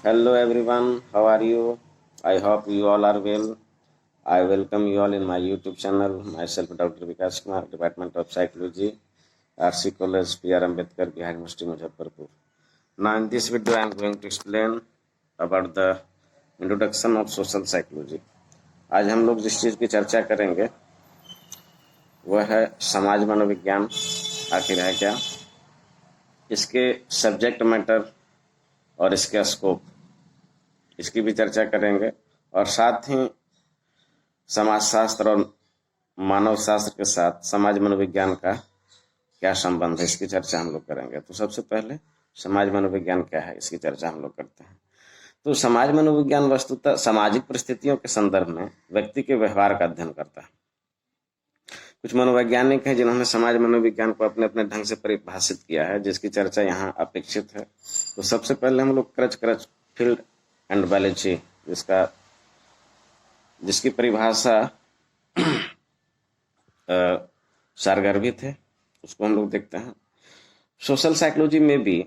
Hello everyone, how are you? I hope you all are well. I welcome you all in my YouTube channel. Myself, Dr. Vikas Kumar, Department of Psychology, RC College, PR Ambedkar, Bihar University, Muzaffarpur. Now, in this video, I am going to explain about the introduction of social psychology. आज हम लोग जिस चीज़ की चर्चा करेंगे वह है समाज मनोविज्ञान। आखिर है क्या, इसके सब्जेक्ट मैटर और इसका स्कोप, इसकी भी चर्चा करेंगे। और साथ ही समाजशास्त्र और मानव शास्त्र के साथ समाज मनोविज्ञान का क्या संबंध है, इसकी चर्चा हम लोग करेंगे। तो सबसे पहले समाज मनोविज्ञान क्या है, इसकी चर्चा हम लोग करते हैं। तो समाज मनोविज्ञान वस्तुतः सामाजिक परिस्थितियों के संदर्भ में व्यक्ति के व्यवहार का अध्ययन करता है। कुछ मनोवैज्ञानिक हैं जिन्होंने समाज मनोविज्ञान को अपने अपने ढंग से परिभाषित किया है, जिसकी चर्चा यहाँ अपेक्षित है। तो सबसे पहले हम लोग क्रचफील्ड एंड बैलेची, जिसकी परिभाषा सारगर्भित है, उसको हम लोग देखते हैं। सोशल साइकोलॉजी में be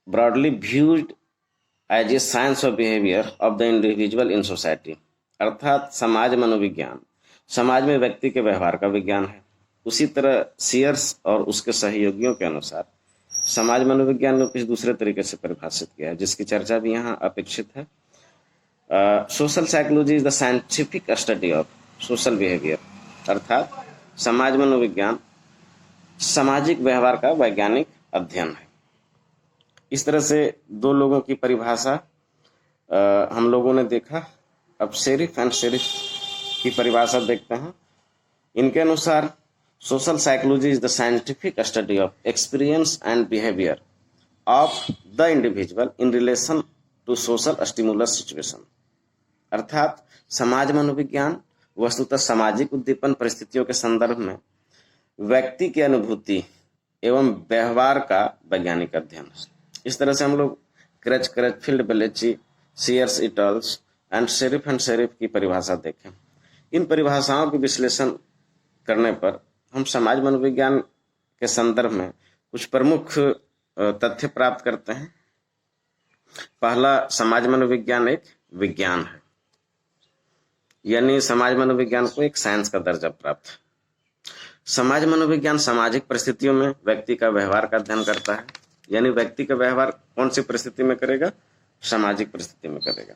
broadly viewed as a science of behaviour of the individual in society, अर्थात समाज मनोविज्ञान समाज में व्यक्ति के व्यवहार का विज्ञान है। उसी तरह सीयर्स और उसके सहयोगियों के अनुसार समाज मनोविज्ञान ने किसी दूसरे तरीके से परिभाषित किया है, जिसकी चर्चा भी यहाँ अपेक्षित है। Social psychology is the scientific study of social behaviour, अर्थात समाज मनोविज्ञान सामाजिक व्यवहार का वैज्ञानिक अध्ययन है। इस तरह से दो लोगों की परिभाषा हम लोगों ने देखा। अब शेरिफ एंड शेरिफ की परिभाषा देखते हैं। इनके अनुसार social psychology is the scientific study of experience and behaviour of the individual in relation to social stimulus situation, अर्थात समाज मनोविज्ञान वस्तुतः सामाजिक उद्दीपन परिस्थितियों के संदर्भ में व्यक्ति की अनुभूति एवं व्यवहार का वैज्ञानिक अध्ययन। इस तरह से हम लोग क्रचफील्ड बैलेची, सीयर्स इटल्स एंड शेरिफ की परिभाषा देखें। इन परिभाषाओं के विश्लेषण करने पर हम समाज मनोविज्ञान के संदर्भ में कुछ प्रमुख तथ्य प्राप्त करते हैं। पहला, समाज मनोविज्ञान एक विज्ञान है, यानी समाज मनोविज्ञान को एक साइंस का दर्जा प्राप्त है। समाज मनोविज्ञान सामाजिक परिस्थितियों में व्यक्ति का व्यवहार का अध्ययन करता है, यानी व्यक्ति का व्यवहार कौन सी परिस्थिति में करेगा, सामाजिक परिस्थिति में करेगा।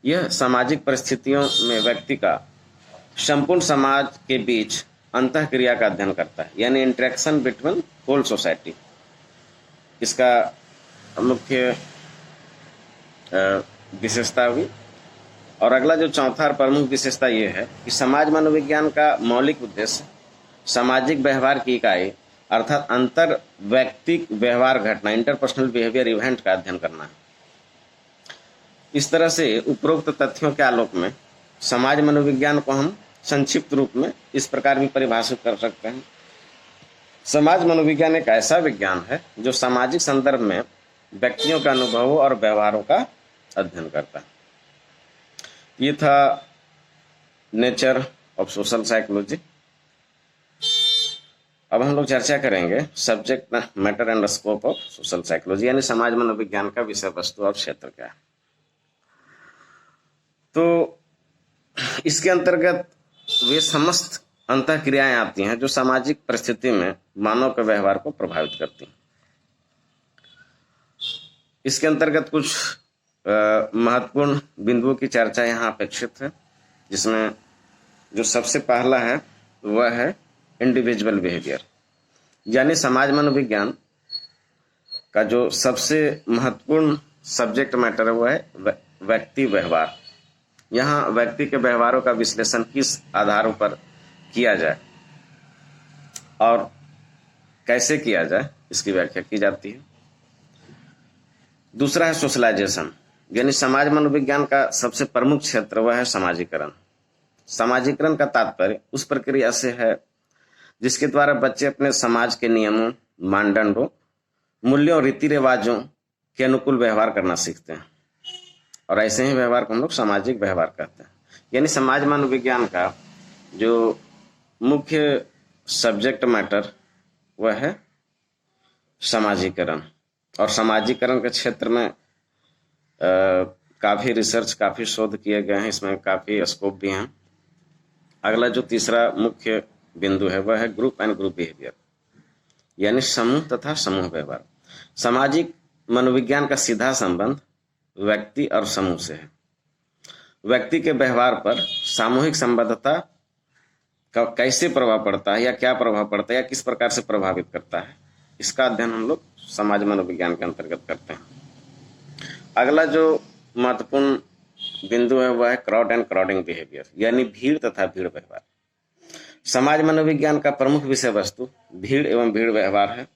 यह सामाजिक परिस्थितियों में व्यक्ति का संपूर्ण समाज के बीच अंतःक्रिया का अध्ययन करता है, यानी इंटरेक्शन बिटवीन होल सोसाइटी। इसका मुख्य विशेषता हुई। और अगला जो चौथा प्रमुख विशेषता यह है कि समाज मनोविज्ञान का मौलिक उद्देश्य सामाजिक व्यवहार की इकाई अर्थात अंतर व्यक्तिक व्यवहार घटना, इंटरपर्सनल बिहेवियर इवेंट का अध्ययन करना है। इस तरह से उपरोक्त तथ्यों के आलोक में समाज मनोविज्ञान को हम संक्षिप्त रूप में इस प्रकार भी परिभाषित कर सकते हैं। समाज मनोविज्ञान एक ऐसा विज्ञान है जो सामाजिक संदर्भ में व्यक्तियों के अनुभवों और व्यवहारों का अध्ययन करता है। ये था नेचर ऑफ सोशल साइकोलॉजी। अब हम लोग चर्चा करेंगे subject matter and scope of social psychology, यानी समाज मनोविज्ञान का विषय वस्तु और क्षेत्र क्या है। तो इसके अंतर्गत वे समस्त अंतःक्रियाएं आती हैं जो सामाजिक परिस्थिति में मानव के व्यवहार को प्रभावित करती हैं। इसके अंतर्गत कुछ महत्वपूर्ण बिंदुओं की चर्चा यहाँ अपेक्षित है, जिसमें जो सबसे पहला है वह है इंडिविजुअल बिहेवियर, यानी समाज मनोविज्ञान का जो सबसे महत्वपूर्ण सब्जेक्ट मैटर है वह है व्यक्ति व्यवहार। यहाँ व्यक्ति के व्यवहारों का विश्लेषण किस आधारों पर किया जाए और कैसे किया जाए, इसकी व्याख्या की जाती है। दूसरा है सोशलाइजेशन, यानी समाज मनोविज्ञान का सबसे प्रमुख क्षेत्र वह है समाजीकरण। समाजीकरण का तात्पर्य उस प्रक्रिया से है जिसके द्वारा बच्चे अपने समाज के नियमों, मानदंडों, मूल्यों और रीति रिवाजों के अनुकूल व्यवहार करना सीखते हैं, और ऐसे ही व्यवहार को हम लोग सामाजिक व्यवहार कहते हैं। यानी समाज मनोविज्ञान का जो मुख्य सब्जेक्ट मैटर वह है समाजीकरण, और समाजीकरण के क्षेत्र में काफ़ी रिसर्च, काफ़ी शोध किए गए हैं, इसमें काफ़ी स्कोप भी हैं। अगला जो तीसरा मुख्य बिंदु है वह है ग्रुप एंड ग्रुप बिहेवियर, यानी समूह तथा समूह व्यवहार। सामाजिक मनोविज्ञान का सीधा संबंध व्यक्ति और समूह से है। व्यक्ति के व्यवहार पर सामूहिक संबद्धता का कैसे प्रभाव पड़ता है, या क्या प्रभाव पड़ता है, या किस प्रकार से प्रभावित करता है, इसका अध्ययन हम लोग समाज मनोविज्ञान के अंतर्गत करते हैं। अगला जो महत्वपूर्ण बिंदु है वह है क्राउड एंड क्राउडिंग बिहेवियर, यानी भीड़ तथा भीड़ व्यवहार। समाज मनोविज्ञान का प्रमुख विषय वस्तु भीड़ एवं भीड़ व्यवहार है।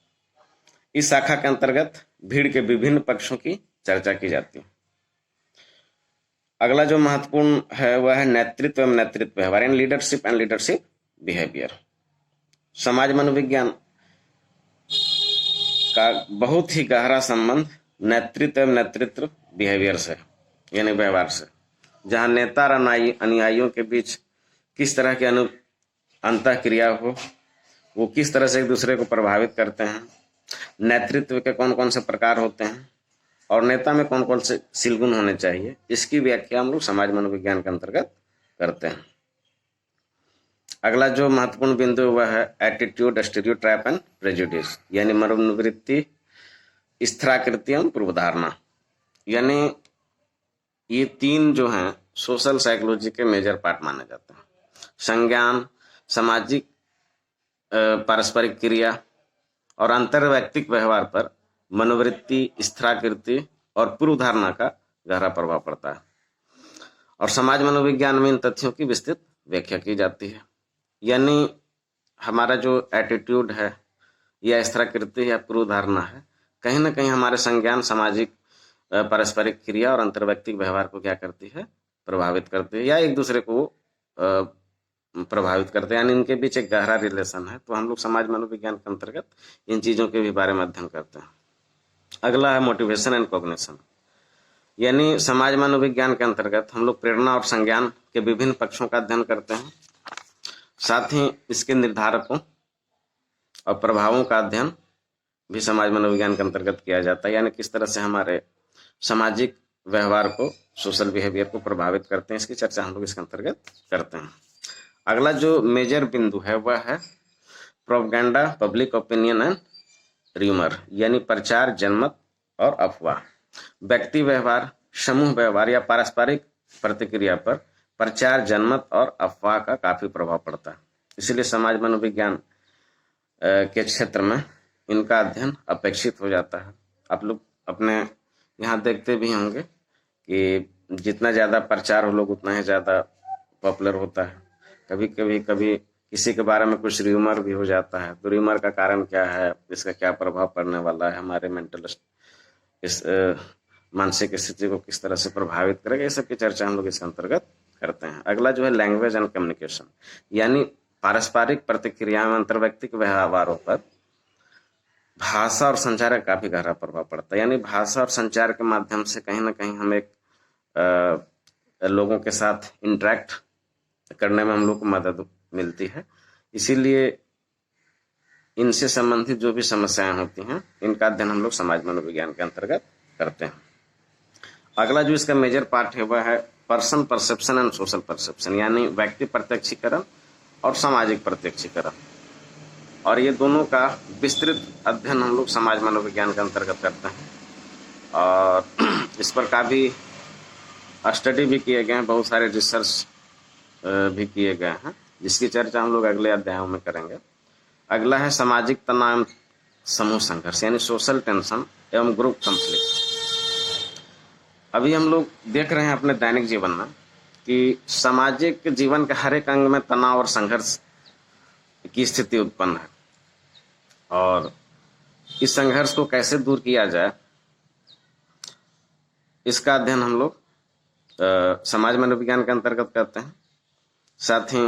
इस शाखा के अंतर्गत भीड़ के विभिन्न पक्षों की चर्चा की जाती है। अगला जो महत्वपूर्ण है वह है नेतृत्व एवं नेतृत्व व्यवहार, यानी लीडरशिप एंड लीडरशिप बिहेवियर। समाज मनोविज्ञान का बहुत ही गहरा संबंध नेतृत्व एवं नेतृत्व बिहेवियर से, यानी व्यवहार से, जहां नेता और अनुयायियों के बीच किस तरह की अंतःक्रिया हो, वो किस तरह से एक दूसरे को प्रभावित करते हैं, नेतृत्व के कौन कौन से प्रकार होते हैं और नेता में कौन कौन से शील गुण होने चाहिए, इसकी व्याख्या हम लोग समाज मनोविज्ञान के अंतर्गत करते हैं। अगला जो महत्वपूर्ण बिंदु वह है एटीट्यूड, स्टीरियोटाइप एंड प्रेजुडिस, यानी मनोवृत्ति, स्थिराकृति एवं पूर्वधारणा। यानी ये तीन जो हैं सोशल साइकोलॉजी के मेजर पार्ट माने जाते हैं। संज्ञान, सामाजिक पारस्परिक क्रिया और अंतर्वैयक्तिक व्यवहार पर मनोवृत्ति, स्थिराकृति और पूर्वधारणा का गहरा प्रभाव पड़ता है, और समाज मनोविज्ञान में इन तथ्यों की विस्तृत व्याख्या की जाती है। यानी हमारा जो एटीट्यूड है या स्थिराकृति या पूर्वधारणा है, कहीं ना कहीं हमारे संज्ञान, सामाजिक पारस्परिक क्रिया और अंतर्वैयक्तिक व्यवहार को क्या करती है, प्रभावित करती है, या एक दूसरे को प्रभावित करते हैं, यानी इनके बीच एक गहरा रिलेशन है। तो हम लोग समाज मनोविज्ञान के अंतर्गत इन चीज़ों के भी बारे में अध्ययन करते हैं। अगला है मोटिवेशन एंड कॉग्निशन, यानी समाज मनोविज्ञान के अंतर्गत हम लोग प्रेरणा और संज्ञान के विभिन्न पक्षों का अध्ययन करते हैं। साथ ही इसके निर्धारकों और प्रभावों का अध्ययन भी समाज मनोविज्ञान के अंतर्गत किया जाता है, यानी किस तरह से हमारे सामाजिक व्यवहार को, सोशल बिहेवियर को प्रभावित करते हैं, इसकी चर्चा हम लोग इसके अंतर्गत करते हैं। अगला जो मेजर बिंदु है वह है propaganda, public opinion and rumour, यानी प्रचार, जनमत और अफवाह। व्यक्ति व्यवहार, समूह व्यवहार या पारस्परिक प्रतिक्रिया पर प्रचार, जनमत और अफवाह का काफी प्रभाव पड़ता है। इसलिए समाज मनोविज्ञान के क्षेत्र में इनका अध्ययन अपेक्षित हो जाता है। आप लोग अपने यहाँ देखते भी होंगे कि जितना ज़्यादा प्रचार हो लोग उतना ही ज़्यादा पॉपुलर होता है। कभी किसी के बारे में कुछ र्यूमर भी हो जाता है, तो र्यूमर का कारण क्या है, इसका क्या प्रभाव पड़ने वाला है, हमारे मेंटल इस मानसिक स्थिति को किस तरह से प्रभावित करेगा, ये सब की चर्चा हम लोग इसके अंतर्गत करते हैं। अगला जो है लैंग्वेज एंड कम्युनिकेशन, यानी पारस्परिक प्रतिक्रिया में अंतर्वैयक्तिक व्यवहारों पर भाषा और संचार का काफी गहरा प्रभाव पड़ता है। यानी भाषा और संचार के माध्यम से कहीं ना कहीं हम एक लोगों के साथ इंटरेक्ट करने में हम लोग को मदद मिलती है। इसीलिए इनसे संबंधित जो भी समस्याएं होती हैं, इनका अध्ययन हम लोग समाज मनोविज्ञान के अंतर्गत करते हैं। अगला जो इसका मेजर पार्ट है वह है person perception and social perception, यानी व्यक्ति प्रत्यक्षीकरण और सामाजिक प्रत्यक्षीकरण, और ये दोनों का विस्तृत अध्ययन हम लोग समाज मनोविज्ञान के अंतर्गत करते हैं। और इस पर काफ़ी स्टडी भी किए गए हैं, बहुत सारे रिसर्च भी किए गए हैं, जिसकी चर्चा हम लोग अगले अध्यायों में करेंगे। अगला है सामाजिक तनाव, समूह संघर्ष, यानी सोशल टेंशन एवं ग्रुप कॉन्फ्लिक्ट। अभी हम लोग देख रहे हैं अपने दैनिक जीवन में कि सामाजिक जीवन के हर एक अंग में तनाव और संघर्ष की स्थिति उत्पन्न है, और इस संघर्ष को कैसे दूर किया जाए, इसका अध्ययन हम लोग समाज मनोविज्ञान के अंतर्गत करते हैं। साथ ही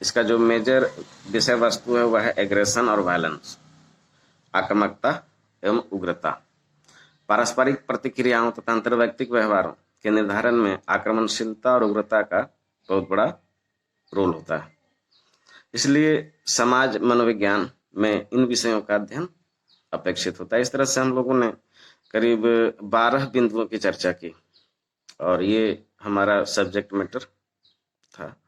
इसका जो मेजर विषय वस्तु है वह है एग्रेशन और वायलेंस, आक्रामकता एवं उग्रता। पारस्परिक प्रतिक्रियाओं तथा अंतर्वैयक्तिक व्यवहारों के निर्धारण में आक्रमणशीलता और उग्रता का बहुत बड़ा रोल होता है। इसलिए समाज मनोविज्ञान में इन विषयों का अध्ययन अपेक्षित होता है। इस तरह से हम लोगों ने करीब 12 बिंदुओं की चर्चा की और ये हमारा सब्जेक्ट मैटर था।